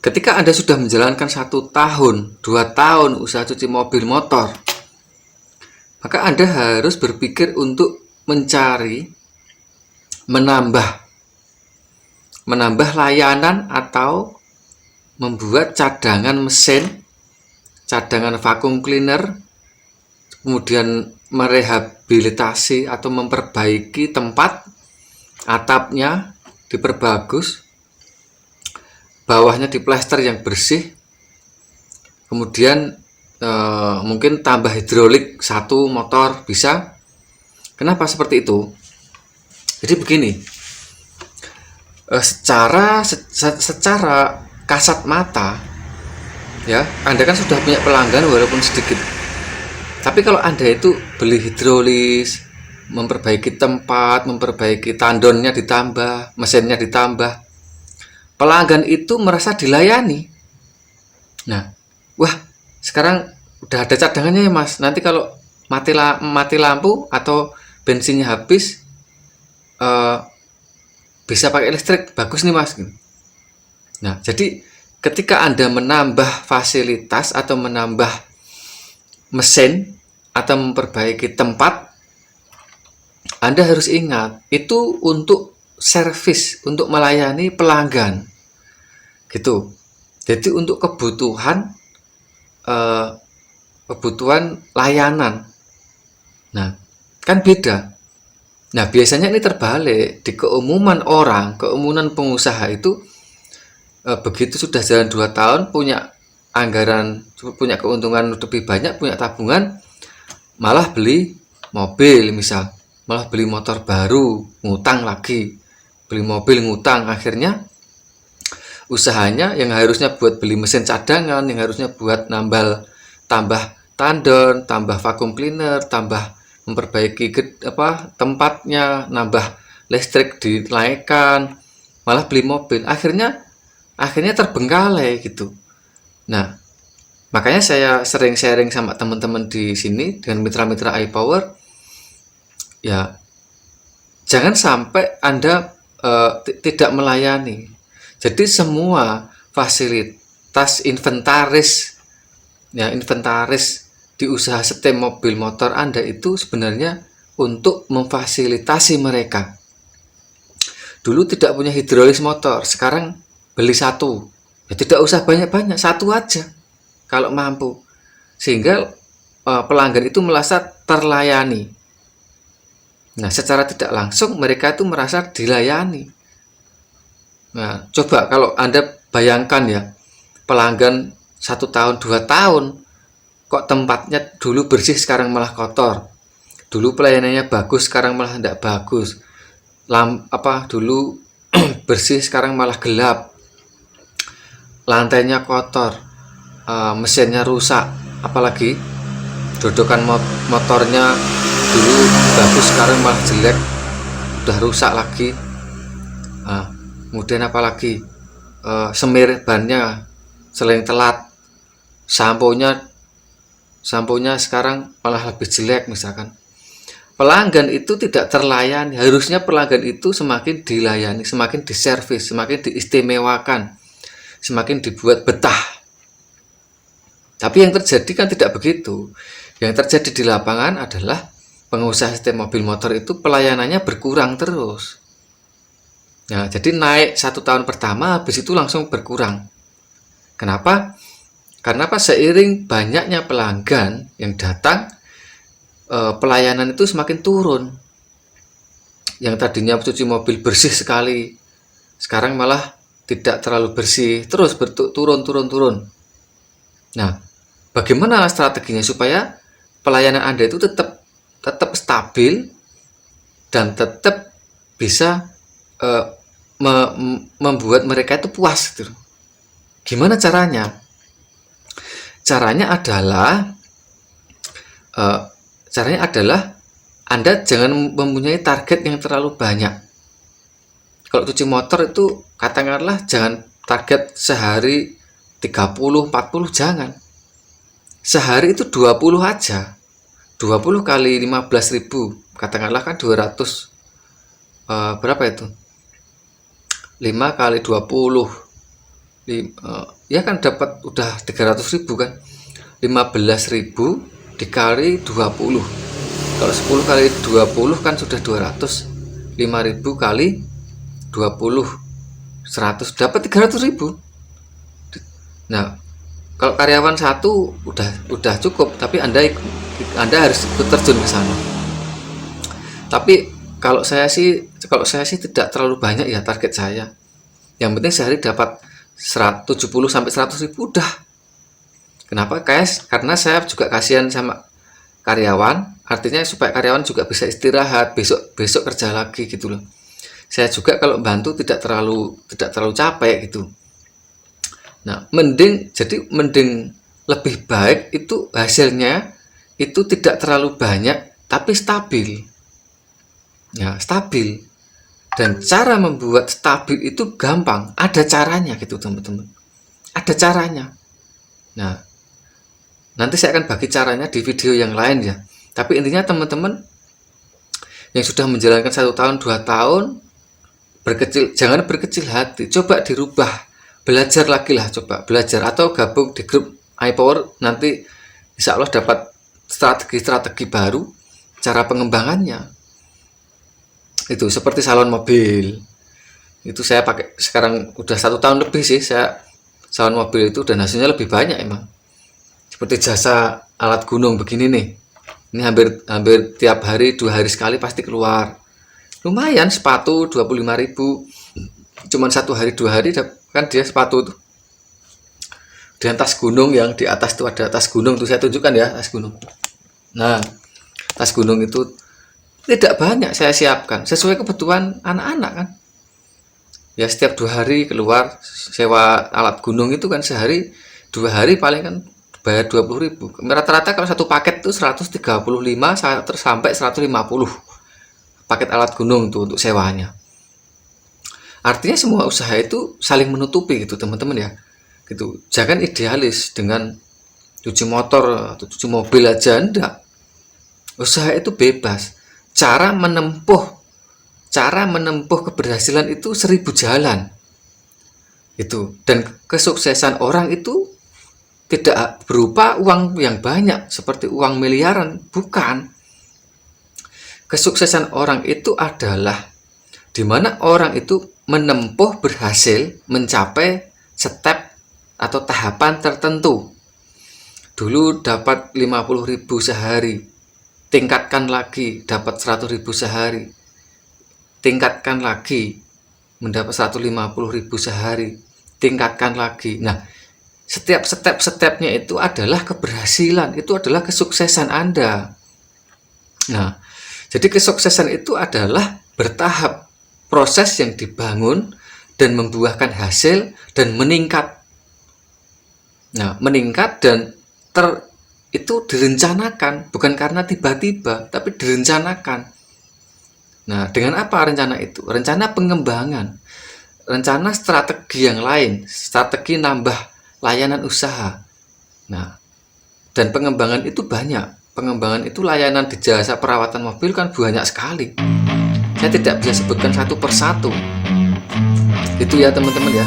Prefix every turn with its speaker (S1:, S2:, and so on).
S1: Ketika Anda sudah menjalankan 1 tahun, 2 tahun usaha cuci mobil motor, maka Anda harus berpikir untuk mencari, menambah layanan atau membuat cadangan mesin, cadangan vacuum cleaner, kemudian merehabilitasi atau memperbaiki tempat, atapnya diperbagus, bawahnya diplester yang bersih, kemudian mungkin tambah hidrolik 1 motor bisa. Kenapa seperti itu? Jadi begini, secara kasat mata ya, Anda kan sudah punya pelanggan walaupun sedikit. Tapi kalau Anda itu beli hidrolis, memperbaiki tempat, memperbaiki tandonnya ditambah, mesinnya ditambah, pelanggan itu merasa dilayani. Nah, wah, sekarang udah ada cadangannya ya Mas, nanti kalau mati lampu atau bensinnya habis, bisa pakai listrik, bagus nih Mas. Nah, jadi ketika Anda menambah fasilitas atau menambah mesin atau memperbaiki tempat, Anda harus ingat itu untuk servis, untuk melayani pelanggan, gitu. Jadi untuk kebutuhan layanan. Nah, kan beda. Nah, biasanya ini terbalik. Di keumuman pengusaha itu, begitu sudah jalan 2 tahun, punya anggaran, punya keuntungan lebih banyak, punya tabungan, malah beli mobil misal, malah beli motor baru, ngutang lagi, beli mobil ngutang, akhirnya usahanya yang harusnya buat beli mesin cadangan, yang harusnya buat tambah tandon, tambah vacuum cleaner, tambah memperbaiki tempatnya, nambah listrik dinaikkan, malah beli mobil, akhirnya terbengkalai gitu. Nah, makanya saya sering sharing sama teman-teman di sini dengan mitra-mitra iPower, ya jangan sampai Anda tidak melayani. Jadi semua fasilitas inventaris di usaha setem mobil motor Anda itu sebenarnya untuk memfasilitasi mereka. Dulu tidak punya hidrolis motor, sekarang beli 1. Ya tidak usah banyak-banyak, 1 aja kalau mampu. Sehingga pelanggan itu merasa terlayani. Nah, secara tidak langsung mereka itu merasa dilayani. Nah, coba kalau Anda bayangkan ya, pelanggan 1 tahun, 2 tahun, kok tempatnya dulu bersih sekarang malah kotor, dulu pelayanannya bagus sekarang malah tidak bagus, dulu bersih sekarang malah gelap, lantainya kotor, mesinnya rusak, apalagi dodokan motornya dulu bagus sekarang malah jelek, udah rusak lagi. Kemudian apalagi semir bannya sering telat, samponya sekarang malah lebih jelek misalkan. Pelanggan itu tidak terlayani. Harusnya pelanggan itu semakin dilayani, semakin diservis, semakin diistimewakan, semakin dibuat betah. Tapi yang terjadi kan tidak begitu. Yang terjadi di lapangan adalah pengusaha setem mobil motor itu pelayanannya berkurang terus. Nah, jadi naik 1 tahun pertama, habis itu langsung berkurang. Kenapa? Karena seiring banyaknya pelanggan yang datang, pelayanan itu semakin turun. Yang tadinya cuci mobil bersih sekali, sekarang malah tidak terlalu bersih, terus turun. Nah, bagaimana strateginya supaya pelayanan Anda itu tetap stabil dan tetap bisa membuat mereka itu puas gitu. Gimana caranya? Caranya adalah Anda jangan mempunyai target yang terlalu banyak. Kalau cuci motor itu katakanlah jangan target sehari 30-40, jangan. Sehari itu 20 aja. 20 kali 15.000, katakanlah kan 200, berapa itu? 5 kali 20, Ya kan dapat udah 300.000 kan, 15.000 dikali 20, kalau 10 kali 20 kan sudah 200, 5.000 kali 20 100, dapat 300.000. Nah, kalau karyawan satu udah cukup, tapi Anda harus ikut terjun ke sana. Tapi kalau saya sih tidak terlalu banyak ya target saya. Yang penting sehari dapat 70 sampai 100.000 udah. Kenapa, guys? Karena saya juga kasihan sama karyawan, artinya supaya karyawan juga bisa istirahat, besok kerja lagi gitu loh. Saya juga kalau bantu tidak terlalu capek gitu. Nah, mending lebih baik itu hasilnya itu tidak terlalu banyak tapi stabil. Ya, stabil. Dan cara membuat stabil itu gampang, ada caranya gitu teman-teman. Ada caranya. Nah, nanti saya akan bagi caranya di video yang lain ya. Tapi intinya teman-teman yang sudah menjalankan 1 tahun, 2 tahun, jangan berkecil hati, coba dirubah. Belajar lagi lah, coba belajar atau gabung di grup iPower, nanti insya Allah dapat strategi baru cara pengembangannya. Itu seperti salon mobil, itu saya pakai sekarang udah 1 tahun lebih sih saya salon mobil itu, dan hasilnya lebih banyak emang. Seperti jasa alat gunung begini nih, ini hampir tiap hari, 2 hari sekali pasti keluar. Lumayan, sepatu 25.000, cuman 1 hari 2 hari kan dia sepatu tuh. Dan tas gunung yang di atas tuh ada tas gunung tuh, saya tunjukkan ya tas gunung. Nah, tas gunung itu tidak banyak saya siapkan, sesuai kebutuhan anak-anak kan. Ya setiap 2 hari keluar sewa alat gunung itu kan, sehari 2 hari paling kan bayar 20.000. Rata-rata kalau satu paket tuh 135 sampai 150 paket alat gunung tuh untuk sewanya. Artinya semua usaha itu saling menutupi gitu teman-teman ya. Gitu. Jangan idealis dengan cuci motor atau cuci mobil aja, enggak. Usaha itu bebas. Cara menempuh keberhasilan itu 1000 jalan. Itu. Dan kesuksesan orang itu tidak berupa uang yang banyak seperti uang miliaran, bukan. Kesuksesan orang itu adalah di mana orang itu menempuh, berhasil mencapai step atau tahapan tertentu. Dulu dapat 50.000 sehari, tingkatkan lagi dapat 100.000 sehari, tingkatkan lagi mendapat 150.000 sehari, tingkatkan lagi. Nah, setiap step-stepnya itu adalah keberhasilan, itu adalah kesuksesan Anda. Nah, jadi kesuksesan itu adalah bertahap, proses yang dibangun dan membuahkan hasil dan meningkat. Nah, meningkat dan itu direncanakan, bukan karena tiba-tiba, tapi direncanakan. Nah, dengan apa rencana itu? Rencana pengembangan, rencana strategi yang lain, strategi nambah layanan usaha. Nah, dan pengembangan itu banyak. Pengembangan itu layanan di jasa perawatan mobil kan banyak sekali. Saya tidak bisa sebutkan satu persatu. Itu ya teman-teman ya.